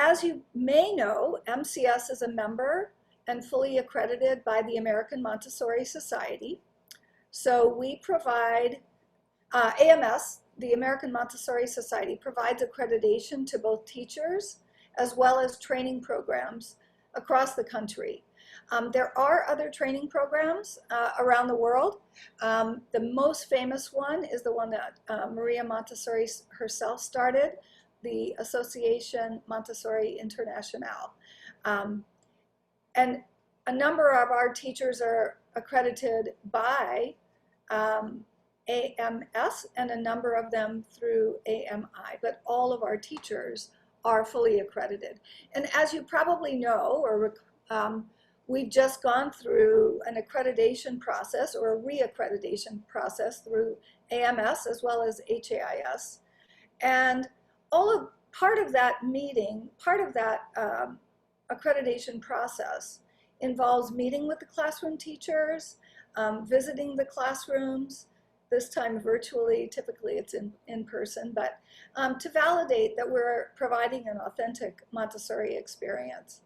As you may know, MCS is a member and fully accredited by the American Montessori Society. So we provide, AMS, the American Montessori Society, provides accreditation to both teachers as well as training programs across the country. There are other training programs around the world. The most famous one is the one that Maria Montessori herself started, the Association Montessori Internationale. And a number of our teachers are accredited by AMS and a number of them through AMI, but all of our teachers are fully accredited. And as you probably know, or we've just gone through an accreditation process or a re-accreditation process through AMS as well as HAIS. And part of that meeting, part of that accreditation process involves meeting with the classroom teachers, visiting the classrooms, this time virtually, typically it's in person, but to validate that we're providing an authentic Montessori experience.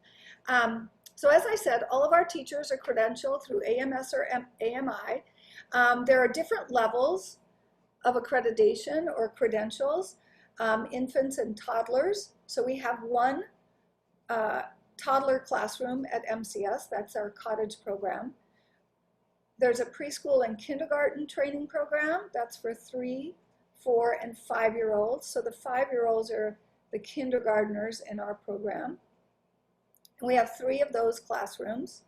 So as I said, all of our teachers are credentialed through AMS or AMI. There are different levels of accreditation or credentials, infants and toddlers. So we have one toddler classroom at MCS, that's our cottage program. There's a preschool and kindergarten training program, that's for 3, 4, and 5-year-olds. So the 5-year-olds are the kindergartners in our program. And we have 3 of those classrooms.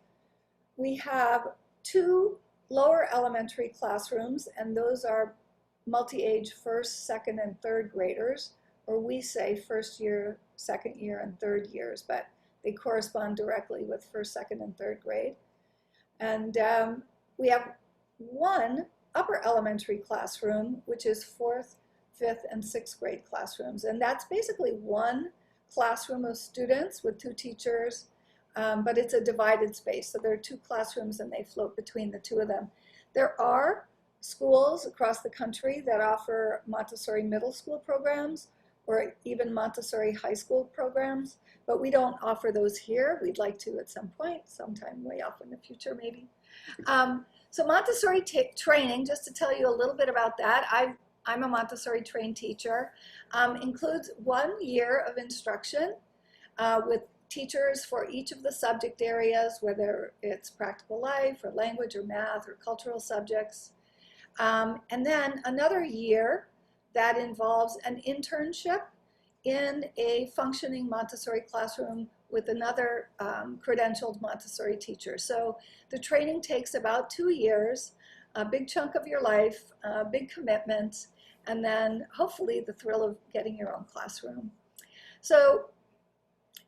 We have 2 lower elementary classrooms, and those are multi-age 1st, 2nd, and 3rd graders, or we say 1st year, 2nd year, and 3rd years, but they correspond directly with 1st, 2nd, and 3rd grade. And we have 1 upper elementary classroom, which is 4th, 5th, and 6th grade classrooms. And that's basically 1 classroom of students with 2 teachers, but it's a divided space. So there are 2 classrooms and they float between the 2 of them. There are schools across the country that offer Montessori middle school programs or even Montessori high school programs, but we don't offer those here. We'd like to at some point, sometime way off in the future maybe. So Montessori training, just to tell you a little bit about that, I'm a Montessori trained teacher, includes 1 year of instruction with teachers for each of the subject areas, whether it's practical life or language or math or cultural subjects. And then another year that involves an internship in a functioning Montessori classroom with another credentialed Montessori teacher. So the training takes about 2 years, a big chunk of your life, a big commitment, and then hopefully the thrill of getting your own classroom. So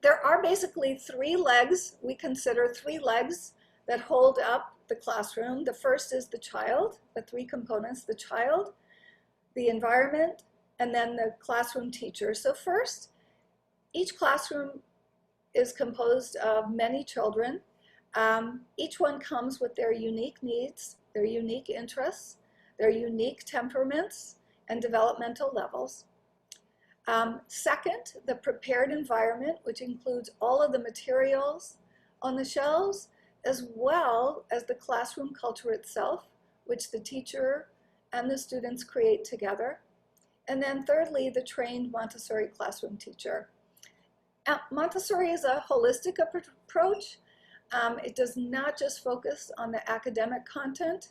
there are basically 3 legs, we consider 3 legs that hold up the classroom. The first is the child, the 3 components, the child, the environment, and then the classroom teacher. So first, each classroom is composed of many children. Each one comes with their unique needs, their unique interests, their unique temperaments, and developmental levels. Second, the prepared environment, which includes all of the materials on the shelves, as well as the classroom culture itself, which the teacher and the students create together. And then thirdly, the trained Montessori classroom teacher. Montessori is a holistic approach. It does not just focus on the academic content,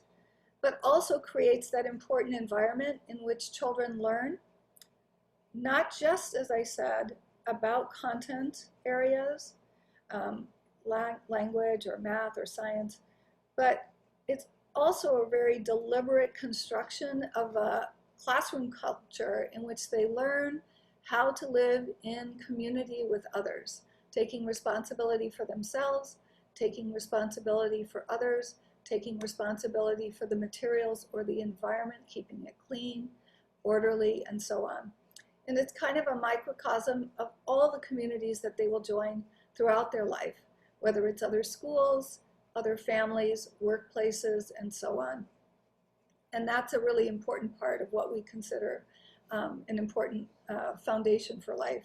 but also creates that important environment in which children learn, not just, as I said, about content areas, language or math or science, but it's also a very deliberate construction of a classroom culture in which they learn how to live in community with others, taking responsibility for themselves, taking responsibility for others, taking responsibility for the materials or the environment, keeping it clean, orderly, and so on. And it's kind of a microcosm of all the communities that they will join throughout their life, whether it's other schools, other families, workplaces, and so on. And that's a really important part of what we consider an important foundation for life.